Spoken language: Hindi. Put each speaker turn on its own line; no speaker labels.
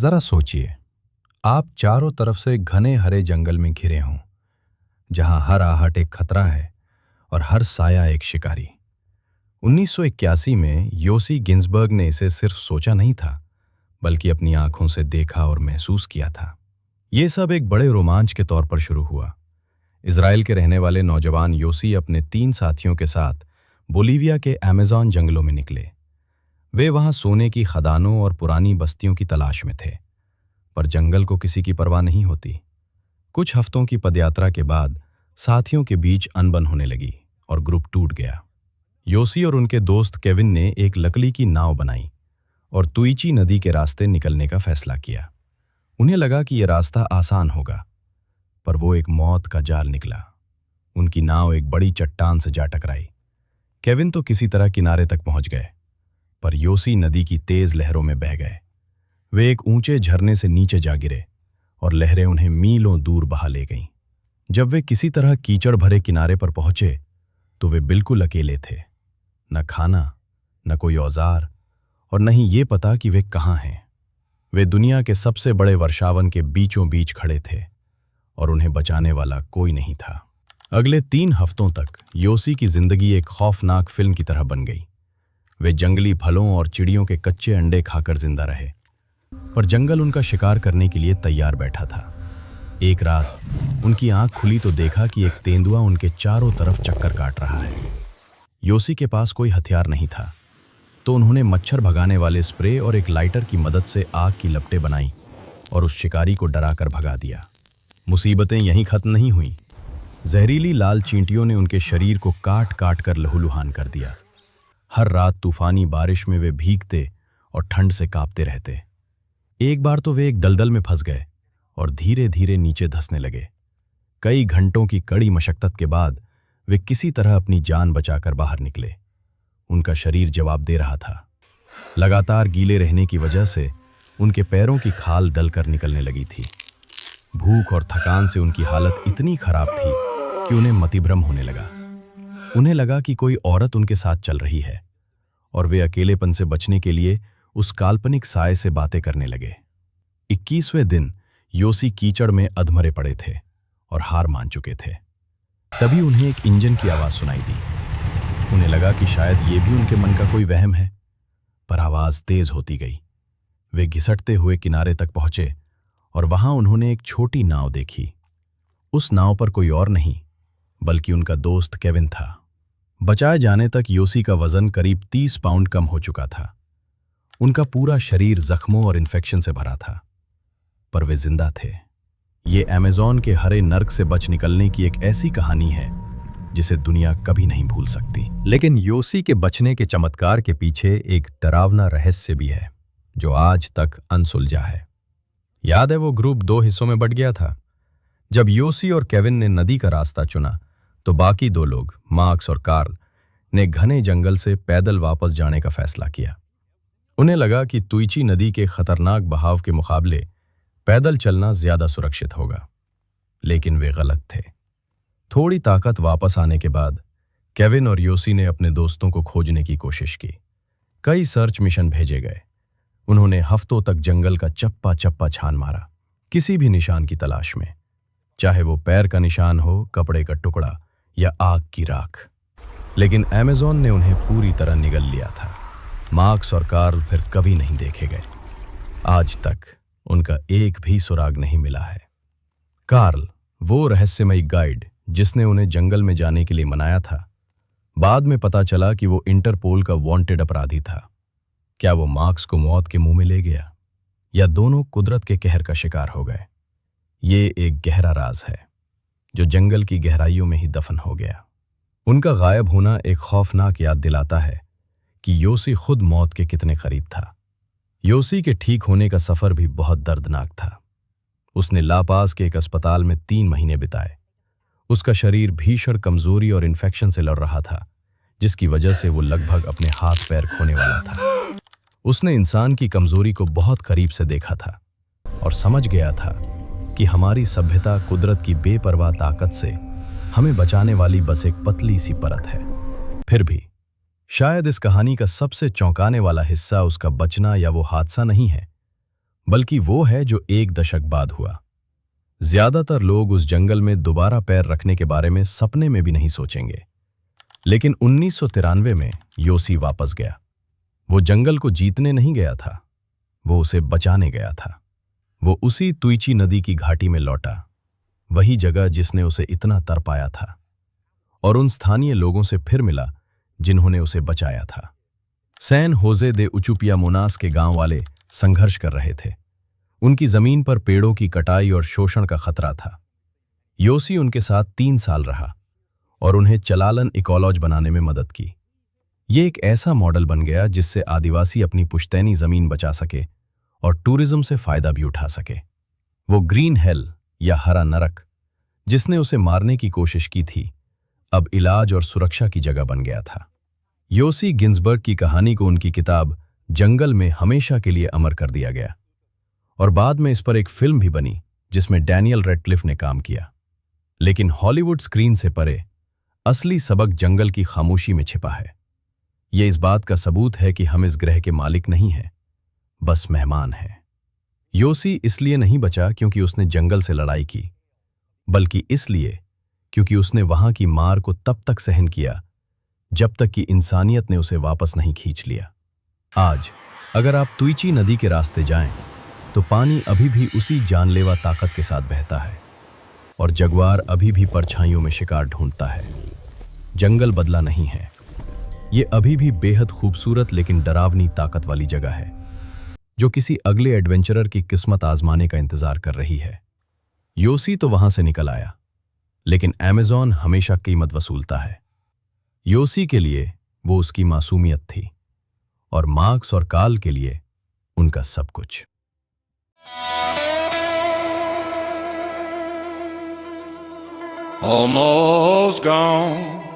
जरा सोचिए, आप चारों तरफ से घने हरे जंगल में घिरे हों, जहां हर आहट एक खतरा है और हर साया एक शिकारी। 1981 में योसी गिन्सबर्ग ने इसे सिर्फ सोचा नहीं था, बल्कि अपनी आंखों से देखा और महसूस किया था। ये सब एक बड़े रोमांच के तौर पर शुरू हुआ। इजराइल के रहने वाले नौजवान योसी अपने 3 साथियों के साथ बोलीविया के अमेज़न जंगलों में निकले। वे वहां सोने की खदानों और पुरानी बस्तियों की तलाश में थे, पर जंगल को किसी की परवाह नहीं होती। कुछ हफ्तों की पदयात्रा के बाद साथियों के बीच अनबन होने लगी और ग्रुप टूट गया। योसी और उनके दोस्त केविन ने एक लकड़ी की नाव बनाई और तुईची नदी के रास्ते निकलने का फैसला किया। उन्हें लगा कि यह रास्ता आसान होगा, पर वो एक मौत का जाल निकला। उनकी नाव एक बड़ी चट्टान से जा टकराई। केविन तो किसी तरह किनारे तक पहुंच गए, पर योसी नदी की तेज लहरों में बह गए। वे एक ऊंचे झरने से नीचे जा गिरे और लहरें उन्हें मीलों दूर बहा ले गईं। जब वे किसी तरह कीचड़ भरे किनारे पर पहुंचे तो वे बिल्कुल अकेले थे। न खाना, न कोई औजार और न ही ये पता कि वे कहाँ हैं। वे दुनिया के सबसे बड़े वर्षावन के बीचों बीच खड़े थे और उन्हें बचाने वाला कोई नहीं था। अगले 3 हफ्तों तक योसी की जिंदगी एक खौफनाक फिल्म की तरह बन गई। वे जंगली फलों और चिड़ियों के कच्चे अंडे खाकर जिंदा रहे, पर जंगल उनका शिकार करने के लिए तैयार बैठा था। एक रात उनकी आंख खुली तो देखा कि एक तेंदुआ उनके चारों तरफ चक्कर काट रहा है। योसी के पास कोई हथियार नहीं था, तो उन्होंने मच्छर भगाने वाले स्प्रे और एक लाइटर की मदद से आग की लपटें बनाई और उस शिकारी को डराकर भगा दिया। मुसीबतें यहीं खत्म नहीं हुईं। जहरीली लाल चींटियों ने उनके शरीर को काट काट कर लहूलुहान कर दिया। हर रात तूफानी बारिश में वे भीगते और ठंड से कांपते रहते। एक बार तो वे एक दलदल में फंस गए और धीरे धीरे नीचे धंसने लगे। कई घंटों की कड़ी मशक्कत के बाद वे किसी तरह अपनी जान बचाकर बाहर निकले। उनका शरीर जवाब दे रहा था। लगातार गीले रहने की वजह से उनके पैरों की खाल दलकर निकलने लगी थी। भूख और थकान से उनकी हालत इतनी खराब थी कि उन्हें मतिभ्रम होने लगा। उन्हें लगा कि कोई औरत उनके साथ चल रही है और वे अकेलेपन से बचने के लिए उस काल्पनिक साए से बातें करने लगे। 21वें दिन योसी कीचड़ में अधमरे पड़े थे और हार मान चुके थे। तभी उन्हें एक इंजन की आवाज सुनाई दी। उन्हें लगा कि शायद ये भी उनके मन का कोई वहम है, पर आवाज तेज होती गई। वे घिसटते हुए किनारे तक पहुंचे और वहां उन्होंने एक छोटी नाव देखी। उस नाव पर कोई और नहीं, बल्कि उनका दोस्त केविन था। बचाए जाने तक योसी का वजन करीब 30 पाउंड कम हो चुका था। उनका पूरा शरीर जख्मों और इन्फेक्शन से भरा था, पर वे जिंदा थे। ये अमेज़न के हरे नर्क से बच निकलने की एक ऐसी कहानी है जिसे दुनिया कभी नहीं भूल सकती।
लेकिन योसी के बचने के चमत्कार के पीछे एक डरावना रहस्य भी है, जो आज तक अनसुलझा है। याद है वो ग्रुप 2 हिस्सों में बंट गया था। जब योसी और केविन ने नदी का रास्ता चुना तो बाकी 2 लोग, मार्क्स और कार्ल, ने घने जंगल से पैदल वापस जाने का फैसला किया। उन्हें लगा कि तुईची नदी के खतरनाक बहाव के मुकाबले पैदल चलना ज्यादा सुरक्षित होगा, लेकिन वे गलत थे। थोड़ी ताकत वापस आने के बाद केविन और योसी ने अपने दोस्तों को खोजने की कोशिश की। कई सर्च मिशन भेजे गए। उन्होंने हफ्तों तक जंगल का चप्पा चप्पा छान मारा, किसी भी निशान की तलाश में, चाहे वो पैर का निशान हो, कपड़े का टुकड़ा या आग की राख। लेकिन अमेज़न ने उन्हें पूरी तरह निगल लिया था। मार्क्स और कार्ल फिर कभी नहीं देखे गए। आज तक उनका एक भी सुराग नहीं मिला है। कार्ल, वो रहस्यमयी गाइड जिसने उन्हें जंगल में जाने के लिए मनाया था, बाद में पता चला कि वो इंटरपोल का वांटेड अपराधी था। क्या वो मार्क्स को मौत के मुंह में ले गया, या दोनों कुदरत के कहर का शिकार हो गए? ये एक गहरा राज है जो जंगल की गहराइयों में ही दफन हो गया। उनका गायब होना एक खौफनाक याद दिलाता है कि योसी खुद मौत के कितने करीब था। योसी के ठीक होने का सफर भी बहुत दर्दनाक था। उसने लापास के एक अस्पताल में 3 महीने बिताए। उसका शरीर भीषण कमजोरी और इन्फेक्शन से लड़ रहा था, जिसकी वजह से वो लगभग अपने हाथ पैर खोने वाला था। उसने इंसान की कमजोरी को बहुत करीब से देखा था और समझ गया था कि हमारी सभ्यता कुदरत की बेपरवाह ताकत से हमें बचाने वाली बस एक पतली सी परत है। फिर भी शायद इस कहानी का सबसे चौंकाने वाला हिस्सा उसका बचना या वो हादसा नहीं है, बल्कि वो है जो एक दशक बाद हुआ। ज्यादातर लोग उस जंगल में दोबारा पैर रखने के बारे में सपने में भी नहीं सोचेंगे। लेकिन 1993 में योसी वापस गया। वो जंगल को जीतने नहीं गया था, वो उसे बचाने गया था। वो उसी तुइची नदी की घाटी में लौटा, वही जगह जिसने उसे इतना तरपाया था, और उन स्थानीय लोगों से फिर मिला जिन्होंने उसे बचाया था। सैन होजे दे उचुपियामोनास के गांव वाले संघर्ष कर रहे थे। उनकी जमीन पर पेड़ों की कटाई और शोषण का खतरा था। योसी उनके साथ 3 साल रहा और उन्हें चलालन इकोलॉज बनाने में मदद की। ये एक ऐसा मॉडल बन गया जिससे आदिवासी अपनी पुश्तैनी जमीन बचा सके और टूरिज्म से फायदा भी उठा सके। वो ग्रीन हेल या हरा नरक जिसने उसे मारने की कोशिश की थी, अब इलाज और सुरक्षा की जगह बन गया था। योसी गिन्सबर्ग की कहानी को उनकी किताब जंगल में हमेशा के लिए अमर कर दिया गया, और बाद में इस पर एक फिल्म भी बनी जिसमें डैनियल रेडक्लिफ ने काम किया। लेकिन हॉलीवुड स्क्रीन से परे असली सबक जंगल की खामोशी में छिपा है। यह इस बात का सबूत है कि हम इस ग्रह के मालिक नहीं हैं, बस मेहमान हैं। योसी इसलिए नहीं बचा क्योंकि उसने जंगल से लड़ाई की, बल्कि इसलिए क्योंकि उसने वहां की मार को तब तक सहन किया जब तक कि इंसानियत ने उसे वापस नहीं खींच लिया। आज अगर आप तुइची नदी के रास्ते जाएं, तो पानी अभी भी उसी जानलेवा ताकत के साथ बहता है, और जगुआर अभी भी परछाइयों में शिकार ढूंढता है। जंगल बदला नहीं है, ये अभी भी बेहद खूबसूरत लेकिन डरावनी ताकत वाली जगह है, जो किसी अगले एडवेंचरर की किस्मत आजमाने का इंतजार कर रही है। योसी तो वहां से निकल आया, लेकिन अमेज़न हमेशा कीमत वसूलता है। योसी के लिए वो उसकी मासूमियत थी, और मार्क्स और कार्ल के लिए उनका सब कुछ।
Almost gone.